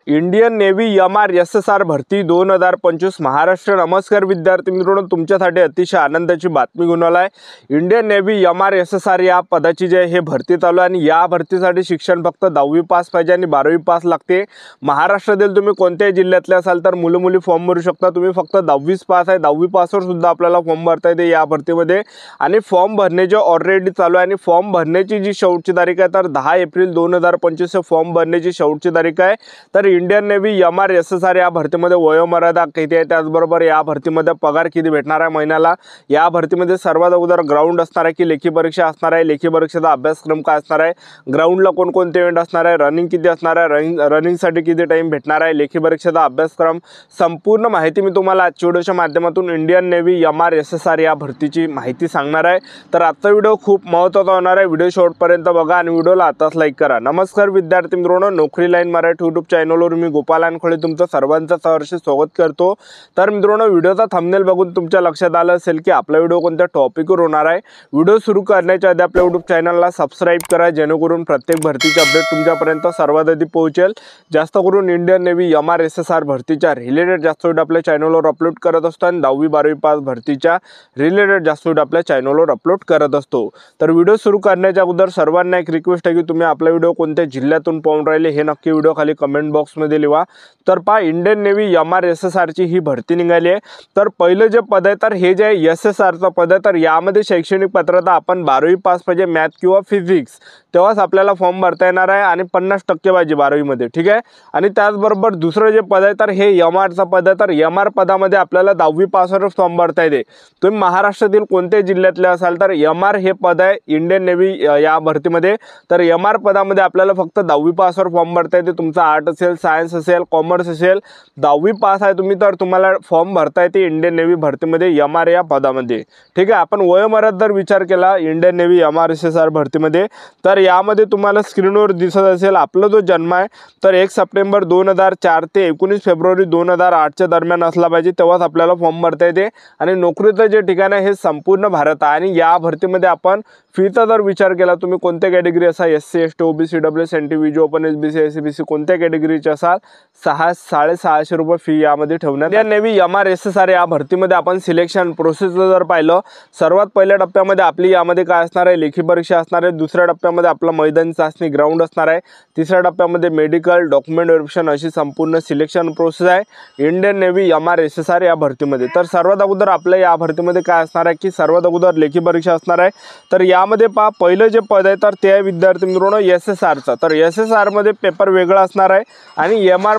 Indian navy MR/SSR भरती 2025 महाराष्ट्र। नमस्कार विद्यार्थी मित्रांनो, तुमच्यासाठी अतिशय आनंदाची बातमी घेऊन आलाय। इंडियन नेव्ही MR/SSR या पदाची जे हे भरती चालू आहे आणि या भरतीसाठी शिक्षण फक्त 10वी पास पाहिजे आणि 12वी पास लागते। महाराष्ट्रातील तुम्ही कोणत्याही जिल्ह्यातले असाल तर मुलं मुली फॉर्म भरू शकता। तुम्ही फक्त 10वीच पास आहे, 10वी पासवर सुद्धा आपल्याला फॉर्म भरता येते या भरतीमध्ये आणि फॉर्म भरण्याचे ऑलरेडी चालू आहे आणि फॉर्म भरण्याची जी शेवटची तारीख आहे तर 10 एप्रिल 2025 फॉर्म भरण्याची शेवटची तारीख आहे। तर इंडियन नेव्ही MR/SSR या भरतीमध्ये वयोमर्यादा किती आहे, त्याचबरोबर या भरतीमध्ये पगार किती भेटणार आहे महिन्याला, या भरतीमध्ये सर्वात अगोदर ग्राउंड असणार आहे की लेखी परीक्षा असणार आहे, लेखी परीक्षेचा अभ्यासक्रम काय असणार आहे, ग्राउंडला कोणकोणते इव्हेंट असणार आहे, रनिंग किती असणार आहे, रनिंगसाठी किती टाइम भेटणार आहे, लेखी परीक्षेचा अभ्यासक्रम, संपूर्ण माहिती मी तुम्हाला आजच्या व्हिडिओच्या माध्यमातून इंडियन नेव्ही MR/SSR या भरतीची माहिती सांगणार आहे। तर आजचा व्हिडिओ खूप महत्त्वाचा होणार आहे, व्हिडिओ शेवटपर्यंत बघा आणि व्हिडिओला आताच लाईक करा। नमस्कार विद्यार्थी मित्रांनो, नोकरी लाईन मराठी यूट्यूब चॅनलवर मी गोपाल अनखोळे तुमचं सर्वांचं सहर्ष स्वागत करतो। तर मित्रांनो, व्हिडिओचा थंबनेल बघून तुमच्या लक्षात आलं असेल की आपला व्हिडिओ कोणत्या टॉपिकवर होणार आहे। व्हिडिओ सुरू करण्याच्या आधी आपल्या यूट्यूब चॅनलला सबस्क्राइब करा, जेणेकरून प्रत्येक भरतीचे अपडेट तुमच्यापर्यंत सर्वात आधी पोहोचेल। जास्त करून इंडियन नेव्ही MR/SSR भरतीच्या रिलेटेड जास्त व्हिडिओ आपल्या चॅनलवर अपलोड करत असतो आणि 10वी 12वी पास भरतीच्या रिलेटेड जास्त व्हिडिओ आपल्या चॅनलवर अपलोड करत असतो। तर व्हिडिओ सुरू करण्याच्या अगोदर सर्वांना एक रिक्वेस्ट आहे की तुम्ही आपला व्हिडिओ कोणत्या जिल्ह्यातून पाहून राहिले हे नक्की व्हिडिओ खाली कमेंट बॉक्समध्ये लिहा। तर पहा, इंडियन नेव्ही MR/SSR ची ही भरती निघाली आहे। तर पहिलं जे पद आहे तर हे जे SSRचं पद आहे तर यामध्ये शैक्षणिक पात्रता आपण 12वी पास पाहिजे, मॅथ किंवा फिजिक्स, तेव्हाच आपल्याला फॉर्म भरता येणार आहे आणि 50% पाहिजे 12वी मध्ये, ठीक आहे। आणि त्याचबरोबर दुसरं जे पद आहे तर हे MRचं पद आहे। तर MR पदामध्ये आपल्याला 10वी पासवर फॉर्म भरता येते। तुम्ही महाराष्ट्रातील कोणत्याही जिल्ह्यातले असाल तर MR हे पद आहे इंडियन नेव्ही या भरतीमध्ये। तर MR पदामध्ये आपल्याला फक्त 10वी पासवर फॉर्म भरता येते। तुमचा आर्ट असेल, सायन्स असेल, कॉमर्स असेल, 10वी पास आहे तुम्ही तर तुम्हाला फॉर्म भरता येते इंडियन नेव्ही भरतीमध्ये MR या पदामध्ये, ठीक आहे। आपण वयोमर्यादा जर विचार केला इंडियन नेव्ही MR/SSR भरतीमध्ये तर यामध्ये तुम्हाला स्क्रीनवर दिसत असेल आपला जो जन्म आहे तर 1 सप्टेंबर 2004 ते 19 फेब्रुवारी 2008 दरम्यान असला पाहिजे, तेव्हाच आपल्याला फॉर्म भरता येते। आणि नोकरीचं जे ठिकाण आहे हे संपूर्ण भारत आहे। आणि या भरतीमध्ये आपण फीचा जर विचार केला, तुम्ही कोणत्या कॅटेगरी असाल, SC ST OBC EWS NT VJ open SBC SCBC कोणत्या कॅटेगरीचे असाल, 6,650 रुपये फी यामध्ये ठेवण्यात। इंडियन नेव्ही MR/SSR या भरतीमध्ये आपण सिलेक्शन प्रोसेस जर पाहिलं, सर्वात पहिल्या टप्प्यामध्ये आपली यामध्ये काय असणार आहे, लेखी परीक्षा असणार आहे। दुसऱ्या टप्प्यामध्ये आपला मैदानी चाचणी ग्राउंड असणार आहे। तिसऱ्या टप्प्यामध्ये मेडिकल डॉक्युमेंट व्हेरिफिकेशन अशी संपूर्ण सिलेक्शन प्रोसेस आहे इंडियन नेव्ही MR/SSR या भरतीमध्ये। तर सर्वात अगोदर आपल्या या भरतीमध्ये काय असणार आहे की सर्वात अगोदर लेखी परीक्षा असणार आहे। तर यामध्ये पहा, पहिलं जे पद आहे तर ते आहे विद्यार्थी मित्रांनो SSRचं। तर SSR मध्ये पेपर वेगळा असणार आहे आणि MR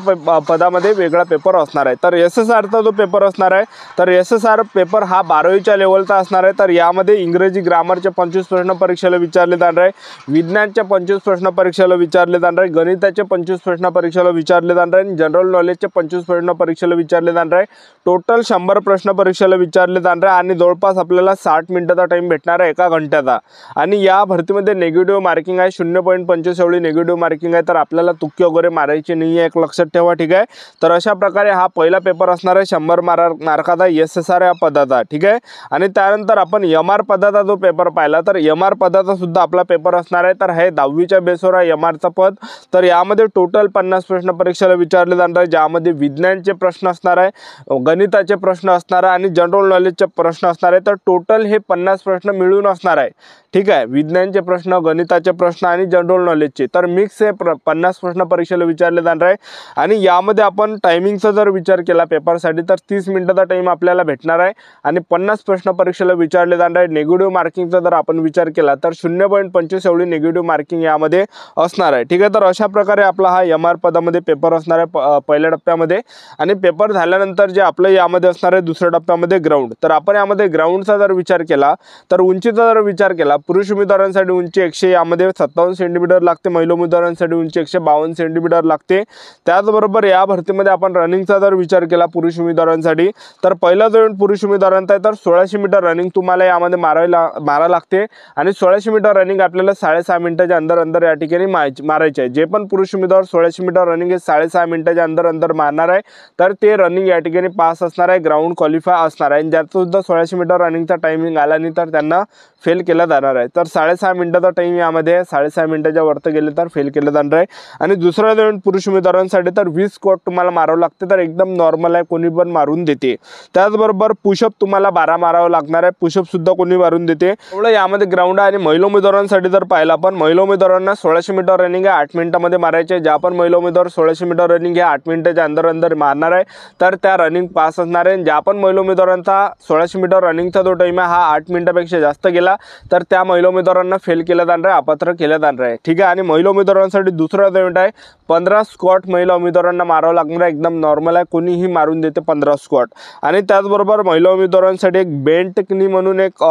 पदामध्ये वेगळा पेपर असणार आहे। तर SSRचा जो पेपर असणार आहे तर SSR पेपर हा 12वीच्या लेवलचा असणार आहे। तर यामध्ये इंग्रजी ग्रामरचे 25 प्रश्न परीक्षेला विचारले जाणार आहे, विज्ञानचे 25 प्रश्न परीक्षेला विचारले जाणार आहे, गणिताचे 25 प्रश्न परीक्षेला विचारले जाणार आहे, जनरल नॉलेजचे 25 प्रश्न परीक्षेला विचारले जाणार आहे। टोटल 100 प्रश्न परीक्षेला विचारले जाणार आहे आणि जवळपास आपल्याला 60 मिनिटाचा टाइम भेटणार आहे 1 घंट्याचा। आणि या भरतीमध्ये नेगेटिव्ह मार्किंग आहे, 0.25 एवढी नेगेटिव्ह मार्किंग आहे। तर आपल्याला तुक्के वगैरे मारायची नाही आहे, एक लक्षात ठेवा, ठीक आहे। तर अशा प्रकारे हा पहिला पेपर असणार आहे 100 मार्काचा SSR या पदाचा, ठीक आहे। आणि त्यानंतर आपण MR पदाचा जो पेपर पाहिला तर MR पदाचा सुद्धा आपला पेपर असणार आहे। तर हे 10वीच्या बेसवर आहे MRचं पद। तर यामध्ये टोटल 50 प्रश्न परीक्षेला विचारले जाणार आहे, ज्यामध्ये विज्ञानचे प्रश्न असणार आहे, गणिताचे प्रश्न असणार आहे आणि जनरल नॉलेजचे प्रश्न असणार आहे। तर टोटल हे 50 प्रश्न मिळून असणार आहे, ठीक आहे। विज्ञानचे प्रश्न, गणिताचे प्रश्न आणि जनरल नॉलेजचे, तर मिक्स हे 50 प्रश्न परीक्षेला विचारले जाणार आहे। आणि यामध्ये आपण टायमिंगचा जर विचार केला पेपरसाठी तर 30 मिनिटाचा टाइम आपल्याला भेटणार आहे आणि 50 प्रश्न परीक्षेला विचारले जाणार आहे। नेगेटिव्ह मार्किंगचा जर आपण विचार केला तर 0.25 एवढी नेगेटिव्ह मार्किंग यामध्ये असणार आहे, ठीक आहे। तर अशा प्रकारे आपला हा MR पदामध्ये पेपर असणार आहे पहिल्या टप्प्यामध्ये। आणि पेपर झाल्यानंतर जे आपलं यामध्ये असणार आहे दुसऱ्या टप्प्यामध्ये ग्राउंड। तर आपण यामध्ये ग्राउंडचा जर विचार केला तर उंचीचा जर विचार केला, पुरुष उमेदवारांसाठी उंची 100 यामध्ये 57 सेंटीमीटर लागते, महिला उमेदवारांसाठी उंची 152 सेंटीमीटर लागते। त्याचबरोबर या भरतीमध्ये आपण रनिंगचा जर विचार केला पुरुष उमेदवारांसाठी तर पहिला जो पुरुष उमेदवारांचा आहे तर 1600 मीटर रनिंग तुम्हाला यामध्ये मारा लागते आणि 1600 मीटर रनिंग आपल्याला 6.5 मिनिटाच्या अंदर या ठिकाणी मारायचे आहे। जे पण पुरुष उमेदवार 1600 मीटर रनिंग हे 6.5 मिनिटाच्या अंदर मारणार आहे तर ते रनिंग या ठिकाणी पास असणार आहे, ग्राउंड क्वालिफाय असणार आहे। आणि ज्याचं सुद्धा 1600 मीटर रनिंगचा टायमिंग आला नाही तर त्यांना फेल केला जाणार आहे। तर 6.5 मिनिटाचा टाइम यामध्ये 6.5 मिनिटाच्या वरती गेले तर फेल केलं जाणार आहे। आणि दुसरा जो पुरुष मित्रांसाठी तर 20 स्क्वॉट तुम्हाला मारावं लागते, तर एकदम नॉर्मल आहे, कोणी पण मारून देते। त्याचबरोबर पुशअप तुम्हाला 12 मारावं लागणार आहे, पुशअप सुद्धा कोणी मारून देते। एवढं यामध्ये ग्राउंड आहे। आणि महिला उमेदवारांसाठी जर पाहिलं आपण, महिला उमेदवारांना 1600 मीटर रनिंग आहे 8 मिनिटांमध्ये मारायचे। ज्या पण महिला उमेदवार 1600 मीटर रनिंग हे 8 मिनिटाच्या अंदर मारणार आहे तर त्या रनिंग पास असणार आहे। ज्या पण महिला उमेदवारांचा 1600 मीटर रनिंगचा जो टाइम आहे हा 8 मिनिटापेक्षा जास्त गेला तर त्या महिला उमेदवारांना फेल केलं जाणार आहे, अपात्र केलं जाणार आहे, ठीक आहे। आणि महिला उमेदवारांसाठी दुसरा इव्हेंट आहे 15 स्क्वॉट महिला उमेदवारांना मारावं लागणार आहे, एकदम नॉर्मल आहे, कोणीही मारून देते 15 स्क्वॉट। आणि त्याचबरोबर महिला उमेदवारांसाठी एक बेंट नी म्हणून एक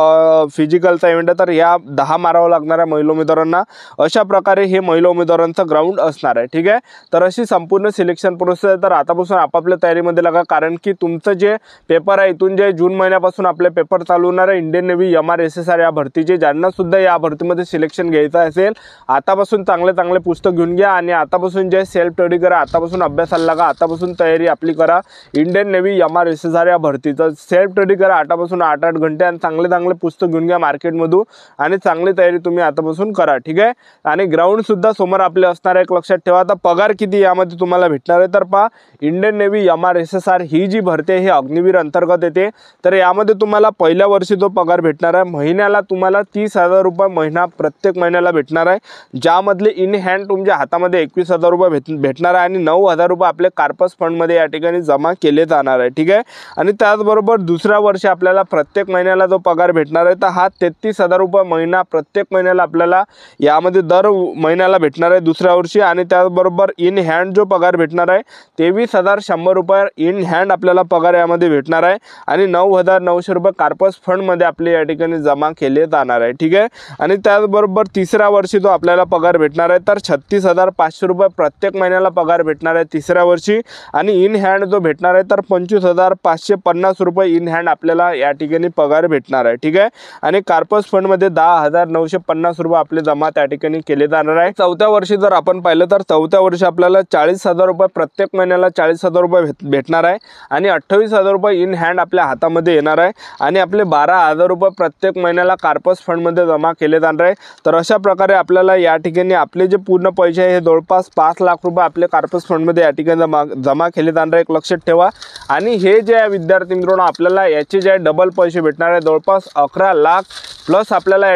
फिजिकलचा इव्हेंट आहे, तर या 10 मारावं लागणार आहे महिला उमेदवारांना। अशा प्रकारे हे महिला उमेदवारांचं ग्राउंड असणार आहे, ठीक आहे। तर अशी संपूर्ण सिलेक्शन प्रोसेस आहे। तर आतापासून आपापल्या तयारीमध्ये लागा, कारण की तुमचं जे पेपर आहे इथून जे जून महिन्यापासून आपले पेपर चालू होणार आहे इंडियन नेव्ही MRSSR या भरतीचे। ज्यांना सुद्धा या भरतीमध्ये सिलेक्शन घ्यायचं असेल आतापासून चांगले पुस्तक घेऊन घ्या आणि आतापासून जे सेल्फ स्टडी करा, आतापासून अभ्यासाला लागा, आतापासून तयारी आपली करा। इंडियन नेव्ही MRSSR या भरतीचं सेल्फ स्टडी करा आतापासून 8-8 घंटे आणि चांगले पुस्तक घेऊन घ्या मार्केटमधून आणि चांगली तयारी तुम्ही आतापासून करा, ठीक आहे। आणि ग्राउंड सुद्धा समोर आपले असणार आहे, एक लक्षात ठेवा। आता पगार किती यामध्ये तुम्हाला भेटणार आहे, तर पहा इंडियन नेव्ही MRSSR ही जी भरती आहे ही अग्निवीर अंतर्गत येते। तर यामध्ये तुम्हाला पहिल्या वर्षी जो पगार भेटणार आहे महिन्याला तुम्हाला 30,000 रुपये महिना प्रत्येक महिन्याला भेटणार आहे, ज्यामधले इन हँड तुमच्या हातामध्ये 21,000 रुपये भेटणार आहे आणि 9,000 रुपये आपले कार्पस फंडमध्ये या ठिकाणी जमा केले जाणार आहे, ठीक आहे। आणि त्याचबरोबर दुसऱ्या वर्षी आपल्याला प्रत्येक महिन्याला जो पगार भेटणार आहे तर हा 33,000 रुपये महिना प्रत्येक महिन्याला आपल्याला यामध्ये दर महिन्याला भेटणार आहे दुसऱ्या वर्षी। आणि त्याचबरोबर इन हँड जो पगार भेटणार आहे 23,100 रुपये इन हँड आपल्याला पगार यामध्ये भेटणार आहे आणि 9,900 रुपये कार्पस फंडमध्ये आपले या ठिकाणी जमा केले जाणार आहे, ठीक आहे। आणि त्याचबरोबर तिसऱ्या वर्षी जो आपल्याला पगार भेटणार आहे तर 36,500 रुपये प्रत्येक महिन्याला पगार भेटणार आहे तिसऱ्या वर्षी। आणि इन हँड जो भेटणार आहे तर 25,550 रुपये इन हँड आपल्याला या ठिकाणी पगार भेटणार आहे, ठीक आहे। आणि कार्पस फंडमध्ये 10,950 रुपये आपले जमा त्या ठिकाणी केले जाणार आहे। चौथ्या वर्षी जर आपण पाहिलं तर चौथ्या वर्षी आपल्याला 40,000 रुपये प्रत्येक महिन्याला 40,000 रुपये भेटणार आहे आणि 28,000 रुपये इन हँड आपल्या हातामध्ये येणार आहे आणि आपले 12,000 रुपये प्रत्येक महिन्याला कार्पस फंडमध्ये जमा केले जाणार आहे। तर अशा प्रकारे आपल्याला या ठिकाणी आपले जे पूर्ण पैसे आहे हे जवळपास 5 लाख रुपये आपले कार्पस फंडमध्ये या ठिकाणी जमा केले जाणार आहे, एक लक्षात ठेवा। आणि हे जे विद्यार्थी मित्रांनो आपल्याला याचे जे डबल पैसे भेटणार आहे जवळपास 11 लाख प्लस आपल्याला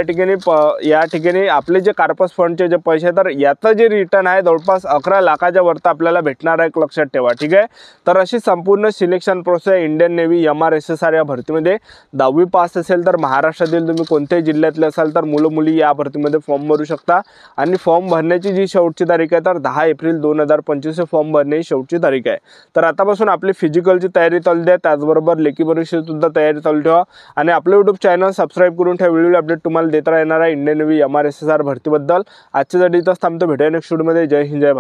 या ठिकाणी आपले जे कार्पस फंडचे जे पैसे तर याचं जे रिटर्न आहे जवळपास 11 लाखाच्या वरती आपल्याला भेटणार आहे, एक लक्षात ठेवा, ठीक आहे। तर अशी संपूर्ण selection process Indian navy MRSSR या भरतीमध्ये 10वी पास असेल तर महाराष्ट्रातील तुम्ही कोणत्याही जिल्ह्यातले असाल तर मुलं मुली या भरतीमध्ये फॉर्म भरू शकता। आणि फॉर्म भरण्याची जी शेवटची तारीख आहे तर 10 एप्रिल 2025 फॉर्म भरण्याची शेवटची तारीख आहे। तर आतापासून आपली फिजिकलची तयारी चालू द्या, त्याचबरोबर लेखी परीक्षेची सुद्धा तयारी चालू ठेवा आणि आपलं YouTube चॅनल सबस्क्राईब करून ठेवा। व्हिडिओ अपडेट तुम्हाला देता येणार आहे इंडियन नेव्ही MRSSR भरतीबद्दल। आजच्यासाठी इथंच थांबतो, भेटूया नेक्स्ट व्हिडिओमध्ये। जय हिंद, जय भारत।